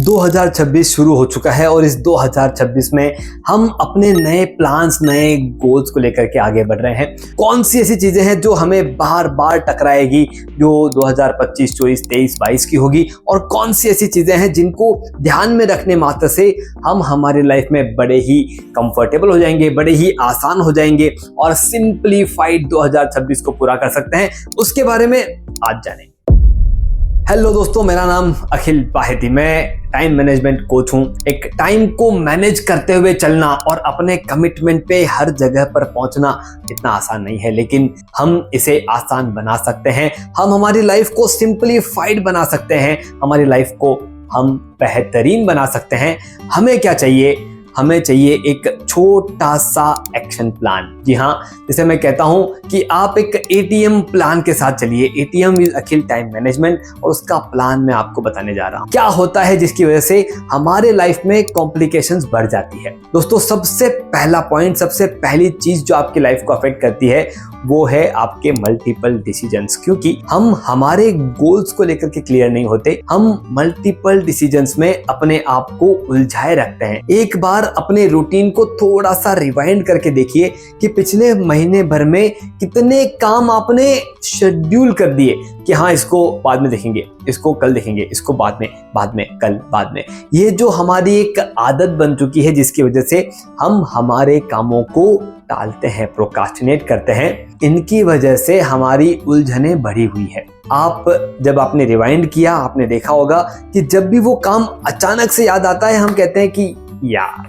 2026 शुरू हो चुका है और इस 2026 में हम अपने नए प्लान्स, नए गोल्स को लेकर के आगे बढ़ रहे हैं। कौन सी ऐसी चीजें हैं जो हमें बार बार टकराएगी, जो 2025, 24, 23, 22 की होगी, और कौन सी ऐसी चीजें हैं जिनको ध्यान में रखने मात्र से हम हमारी लाइफ में बड़े ही कंफर्टेबल हो जाएंगे, बड़े ही आसान हो जाएंगे और सिंप्लीफाइड 2026 को पूरा कर सकते हैं। उसके बारे में आज जानें। हेलो दोस्तों, मेरा नाम अखिल पाहेती, मैं टाइम मैनेजमेंट कोच हूं। एक टाइम को मैनेज करते हुए चलना और अपने कमिटमेंट पे हर जगह पर पहुंचना इतना आसान नहीं है, लेकिन हम इसे आसान बना सकते हैं। हम हमारी लाइफ को सिंप्लीफाइड बना सकते हैं, हमारी लाइफ को हम बेहतरीन बना सकते हैं। हमें क्या चाहिए? हमें चाहिए एक छोटा सा एक्शन प्लान। जी हाँ, जिसे मैं कहता हूं कि आप एक एटीएम प्लान के साथ चलिए। ATM with Akhil time management, और उसका प्लान मैं आपको बताने जा रहा हूं। क्या होता है जिसकी वजह से हमारे लाइफ में कॉम्प्लिकेशंस बढ़ जाती है। दोस्तों, सबसे पहला पॉइंट, सबसे पहली चीज जो आपकी लाइफ को अफेक्ट करती है वो है आपके मल्टीपल डिसीजंस। क्योंकि हम हमारे गोल्स को लेकर के क्लियर नहीं होते, हम मल्टीपल डिसीजंस में अपने आप को उलझाए रखते हैं। एक बार अपने रूटीन को थोड़ा सा रिवाइंड करके देखिए कि पिछले महीने भर में कितने काम आपने शेड्यूल कर दिए कि हाँ, इसको बाद में देखेंगे, इसको कल देखेंगे, इसको बाद में, कल, बाद में। ये जो हमारी एक आदत बन चुकी है, जिसकी वजह से हम हमारे कामों को टालते हैं, प्रोक्रास्टिनेट करते हैं। इनकी वजह से हमारी उलझने बढ़ी हुई है। जब आपने रिवाइंड किया, आपने देखा होगा कि जब भी वो काम अचानक से याद आता है, हम कहते हैं कि यार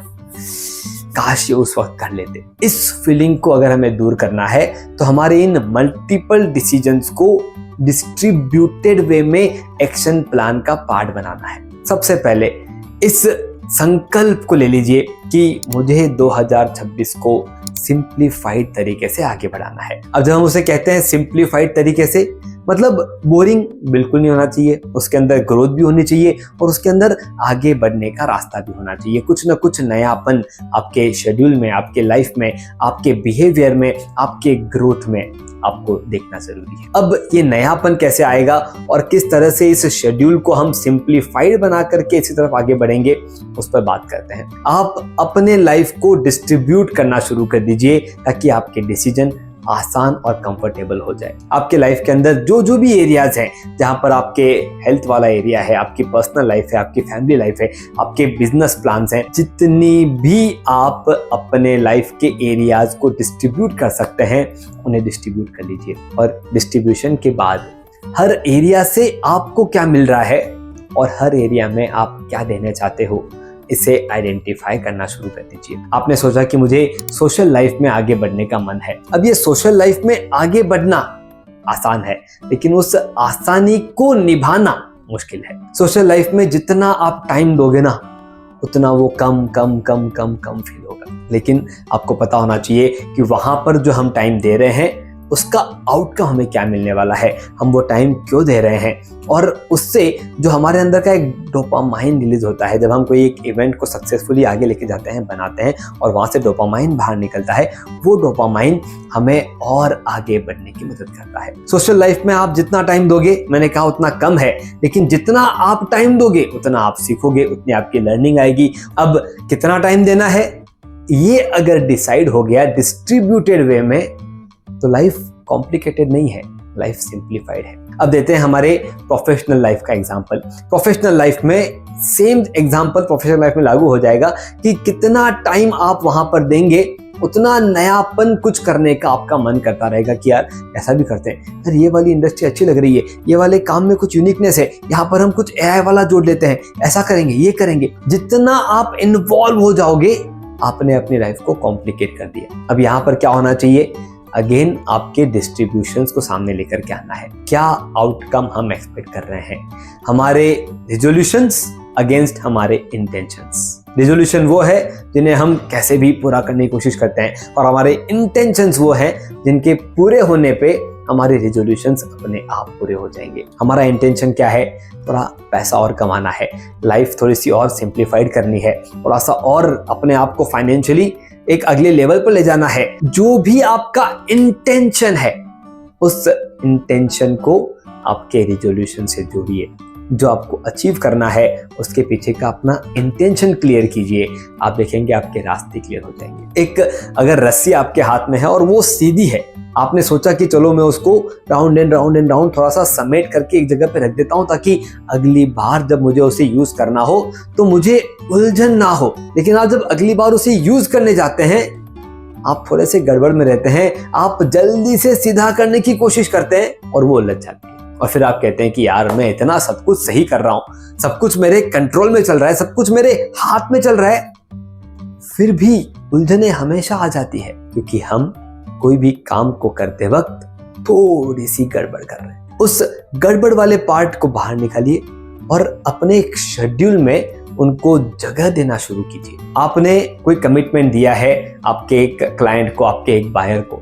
काश ये उस वक्त कर लेते। इस फीलिंग को अगर हमें दूर करना है तो हमारे इन मल्टीपल डिसीजंस को डिस्ट्रीब्यूटेड वे में एक्शन प्लान का पार्ट बनाना है। सबसे पहले इस संकल्प को ले लीजिए कि मुझे 2026 को सिंप्लीफाइड तरीके से आगे बढ़ाना है। अब जब हम उसे कहते हैं सिंप्लीफाइड तरीके से, मतलब बोरिंग बिल्कुल नहीं होना चाहिए, उसके अंदर ग्रोथ भी होनी चाहिए और उसके अंदर आगे बढ़ने का रास्ता भी होना चाहिए। कुछ ना कुछ नयापन आपके शेड्यूल में, आपके लाइफ में, आपके बिहेवियर में, आपके ग्रोथ में आपको देखना जरूरी है। अब ये नयापन कैसे आएगा और किस तरह से इस शेड्यूल को हम सिंप्लीफाइड बना करके इसी तरफ आगे बढ़ेंगे, उस पर बात करते हैं। आप अपने लाइफ को डिस्ट्रीब्यूट करना शुरू कर दीजिए ताकि आपके डिसीजन आसान और कंफर्टेबल हो जाए। आपके लाइफ के अंदर जो भी एरियाज हैं, जहां पर आपके हेल्थ वाला एरिया है, आपकी पर्सनल लाइफ है, आपकी फैमिली लाइफ है, आपके बिजनेस प्लान्स हैं, जितनी भी आप अपने लाइफ के एरियाज को डिस्ट्रीब्यूट कर सकते हैं, उन्हें डिस्ट्रीब्यूट कर लीजिए। और डिस्ट्रीब्यूशन के बाद हर एरिया से आपको क्या मिल रहा है और हर एरिया में आप क्या देना चाहते हो, इसे आइडेंटिफाई करना शुरू कर दीजिए। आपने सोचा कि मुझे सोशल लाइफ में आगे बढ़ने का मन है। अब ये सोशल लाइफ में आगे बढ़ना आसान है, लेकिन उस आसानी को निभाना मुश्किल है। सोशल लाइफ में जितना आप टाइम दोगे ना, उतना वो कम फील होगा। लेकिन आपको पता होना चाहिए कि वहां पर जो हम टाइम दे रहे हैं, उसका आउटकम हमें क्या मिलने वाला है, हम वो टाइम क्यों दे रहे हैं, और उससे जो हमारे अंदर का एक डोपामाइन रिलीज होता है। जब हम कोई एक इवेंट को सक्सेसफुली आगे लेके जाते हैं, बनाते हैं, और वहां से डोपामाइन बाहर निकलता है, वो डोपामाइन हमें और आगे बढ़ने की मदद करता है। सोशल लाइफ में आप जितना टाइम दोगे, मैंने कहा उतना कम है, लेकिन जितना आप टाइम दोगे उतना आप सीखोगे, उतनी आपकी लर्निंग आएगी। अब कितना टाइम देना है, ये अगर डिसाइड हो गया डिस्ट्रीब्यूटेड वे में, तो लाइफ कॉम्प्लिकेटेड नहीं है, लाइफ सिंप्लीफाइड है। अब देते हैं हमारे प्रोफेशनल लाइफ का एग्जांपल। प्रोफेशनल लाइफ में सेम एग्जांपल प्रोफेशनल लाइफ में लागू हो जाएगा कि कितना टाइम आप वहां पर देंगे, उतना नयापन कुछ करने का आपका मन करता रहेगा कि यार ऐसा भी करते हैं, यार ये वाली इंडस्ट्री अच्छी लग रही है, ये वाले काम में कुछ यूनिकनेस है, यहाँ पर हम कुछ एआई वाला जोड़ लेते हैं, ऐसा करेंगे, ये करेंगे। जितना आप इन्वॉल्व हो जाओगे, आपने अपनी लाइफ को कॉम्प्लिकेट कर दिया। अब यहाँ पर क्या होना चाहिए? अगेन आपके डिस्ट्रीब्यूशंस को सामने लेकर के आना है। क्या आउटकम हम एक्सपेक्ट कर रहे हैं? हमारे रिजोल्यूशंस अगेंस्ट हमारे इंटेंशंस। रिजोल्यूशन वो है जिन्हें हम कैसे भी पूरा करने की कोशिश करते हैं, और हमारे इंटेंशंस वो हैं जिनके पूरे होने पे हमारे रिजोल्यूशंस अपने आप पूरे हो जाएंगे। हमारा इंटेंशन क्या है? थोड़ा पैसा और कमाना है, लाइफ थोड़ी सी और सिंप्लीफाइड करनी है, थोड़ा सा और अपने आप को फाइनेंशियली एक अगले लेवल पर ले जाना है। जो भी आपका इंटेंशन है, उस इंटेंशन को आपके रिजोल्यूशन से जोड़िए। जो आपको अचीव करना है उसके पीछे का अपना इंटेंशन क्लियर कीजिए। आप देखेंगे आपके रास्ते क्लियर हो जाएंगे। एक अगर रस्सी आपके हाथ में है और वो सीधी है, आपने सोचा कि चलो मैं उसको राउंड एंड राउंड थोड़ा सा समेट करके एक जगह पे रख देता हूँ ताकि अगली बार जब मुझे उसे यूज करना हो तो मुझे उलझन ना हो। लेकिन आप जब अगली बार उसे यूज करने जाते हैं आप थोड़े से गड़बड़ में रहते हैं, आप जल्दी से सीधा करने की कोशिश करते हैं और वो उलझ जाती है। और फिर आप कहते हैं कि यार मैं इतना सब कुछ सही कर रहा हूँ, सब कुछ मेरे कंट्रोल में चल रहा है, सब कुछ मेरे हाथ में चल रहा है, फिर भी उलझने हमेशा आ जाती है क्योंकि हम कोई भी काम को करते वक्त थोड़ी सी गड़बड़ कर रहे हैं। उस गड़बड़ वाले पार्ट को बाहर निकालिए और अपने एक शेड्यूल में उनको जगह देना शुरू कीजिए। आपने कोई कमिटमेंट दिया है आपके एक क्लाइंट को, आपके एक बायर को,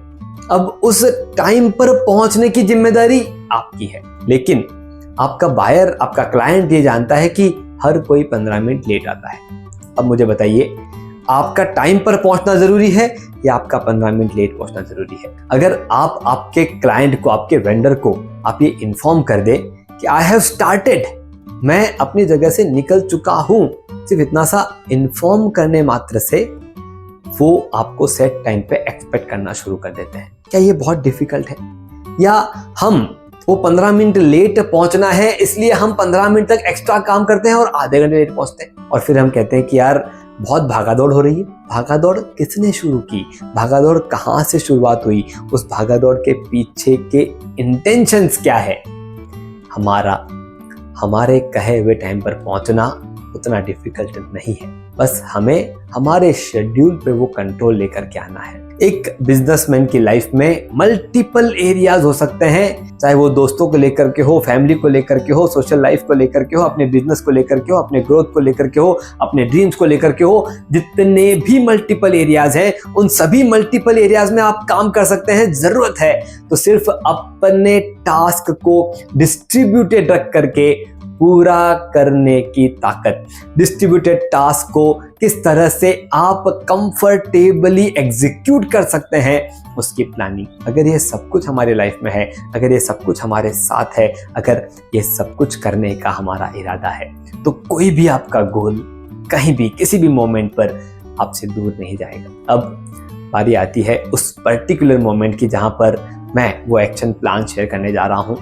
अब उस टाइम पर पहुंचने की जिम्मेदारी आपकी है, लेकिन आपका बायर, आपका क्लाइंट ये जानता है कि हर कोई 15 मिनट लेट आता है। अब मुझे बताइए आपका टाइम पर पहुंचना जरूरी है या आपका 15 मिनट लेट पहुंचना जरूरी है? अगर आप आपके क्लाइंट को, आपके वेंडर को आप ये इन्फॉर्म कर दे कि आई हैव स्टार्टेड, मैं अपनी जगह से निकल चुका हूं, सिर्फ इतना सा इन्फॉर्म करने मात्र से वो आपको सेट टाइम पे एक्सपेक्ट करना शुरू कर देते हैं। क्या ये बहुत डिफिकल्ट है? या हम वो 15 मिनट लेट पहुंचना है इसलिए हम 15 मिनट तक एक्स्ट्रा काम करते हैं और आधे घंटे लेट पहुंचते हैं और फिर हम कहते हैं कि यार बहुत भागादौड़ हो रही है। भागादौड़ किसने शुरू की? भागादौड़ कहाँ से शुरुआत हुई? उस भागादौड़ के पीछे के इंटेंशंस क्या है? हमारे कहे हुए टाइम पर पहुंचना उतना डिफिकल्ट नहीं है, बस हमें हमारे शेड्यूल पे वो कंट्रोल लेकर के आना है। एक बिजनेसमैन की लाइफ में मल्टीपल एरियाज हो सकते हैं, चाहे वो दोस्तों को लेकर के हो, फैमिली को लेकर के हो, सोशल लाइफ को लेकर के हो, अपने बिजनेस को लेकर के हो, अपने ग्रोथ को लेकर के हो, अपने ड्रीम्स को लेकर के हो। जितने भी मल्टीपल एरियाज हैं उन सभी मल्टीपल एरियाज में आप काम कर सकते हैं। जरूरत है तो सिर्फ अपने टास्क को डिस्ट्रीब्यूटेड रख करके पूरा करने की ताकत। डिस्ट्रीब्यूटेड टास्क को किस तरह से आप कंफर्टेबली एग्जीक्यूट कर सकते हैं उसकी प्लानिंग। अगर ये सब कुछ हमारे लाइफ में है, अगर ये सब कुछ हमारे साथ है, अगर ये सब कुछ करने का हमारा इरादा है तो कोई भी आपका गोल कहीं भी किसी भी मोमेंट पर आपसे दूर नहीं जाएगा। अब बारी आती है उस पर्टिकुलर मोमेंट की जहां पर मैं वो एक्शन प्लान शेयर करने जा रहा हूं,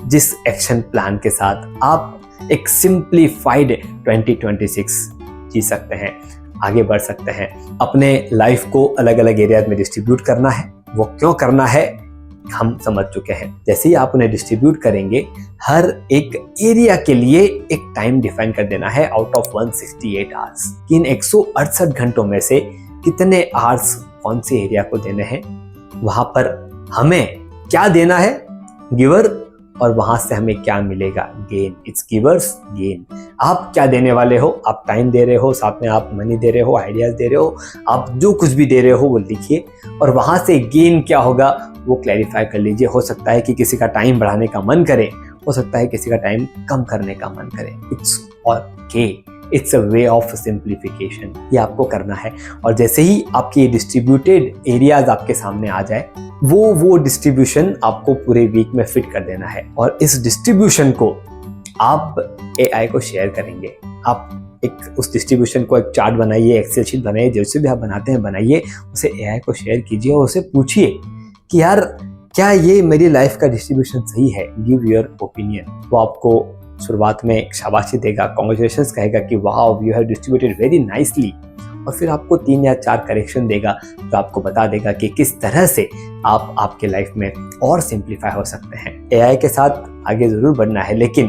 जिस एक्शन प्लान के साथ आप एक सिंप्लीफाइड 2026 जी सकते हैं, आगे बढ़ सकते हैं। अपने लाइफ को अलग अलग एरियाज में डिस्ट्रीब्यूट करना है। वो क्यों करना है हम समझ चुके हैं। जैसे ही आप उन्हें डिस्ट्रीब्यूट करेंगे, हर एक एरिया के लिए एक टाइम डिफाइन कर देना है आउट ऑफ 168 आवर्स। इन 168 घंटों में से कितने आवर्स कौन से एरिया को देने हैं, वहां पर हमें क्या देना है, गिवर, और वहां से हमें क्या मिलेगा, गेन। It's givers gain. आप क्या देने वाले हो? आप टाइम दे रहे हो, साथ में आप मनी दे रहे हो, आइडियाज दे रहे हो, आप जो कुछ भी दे रहे हो वो लिखिए और वहां से गेन क्या होगा वो क्लैरिफाई कर लीजिए। हो सकता है कि किसी का टाइम बढ़ाने का मन करे, हो सकता है किसी का टाइम कम करने का मन करे। It's okay, it's a way of simplification. ये आपको करना है और जैसे ही आपके डिस्ट्रीब्यूटेड एरियाज आपके सामने आ जाए, वो डिस्ट्रीब्यूशन आपको पूरे वीक में फिट कर देना है और इस डिस्ट्रीब्यूशन को आप AI को शेयर करेंगे। आप एक उस डिस्ट्रीब्यूशन को एक चार्ट बनाइए, एक्सेल शीट बनाइए, जैसे भी आप बनाते हैं बनाइए, उसे AI को शेयर कीजिए और उसे पूछिए कि यार क्या ये मेरी लाइफ का डिस्ट्रीब्यूशन सही है? Give your opinion. वो आपको शुरुआत में शाबाशी देगा, कांग्रेचुलेशंस कहेगा कि wow you have distributed very nicely, और फिर आपको 3 या 4 करेक्शन देगा जो आपको बता देगा कि किस तरह से आप आपके लाइफ में और सिंप्लीफाई हो सकते हैं। AI के साथ आगे जरूर बढ़ना है, लेकिन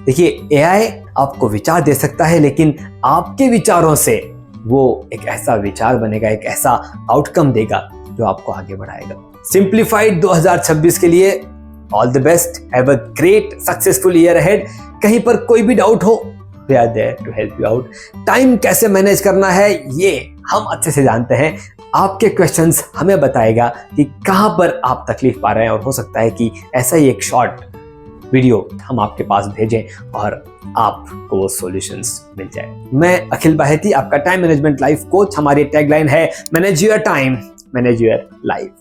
देखिए AI आपको विचार दे सकता है, लेकिन आपके विचारों से वो एक ऐसा विचार बनेगा, एक ऐसा आउटकम देगा जो आपको आगे बढ़ाएगा। सिंप्लीफाइड 2026 के लिए all the best, have a great successful year ahead. कहीं पर कोई भी डाउट हो, we are there to help you out। Time कैसे मैनेज करना है ये हम अच्छे से जानते हैं। आपके क्वेश्चंस हमें बताएगा कि कहां पर आप तकलीफ पा रहे हैं और हो सकता है कि ऐसा ही एक शॉर्ट वीडियो हम आपके पास भेजें और आपको वो सॉल्यूशंस मिल जाए। मैं अखिल बाहेती, आपका टाइम मैनेजमेंट लाइफ कोच। हमारी टैगलाइन है manage your time, manage your life.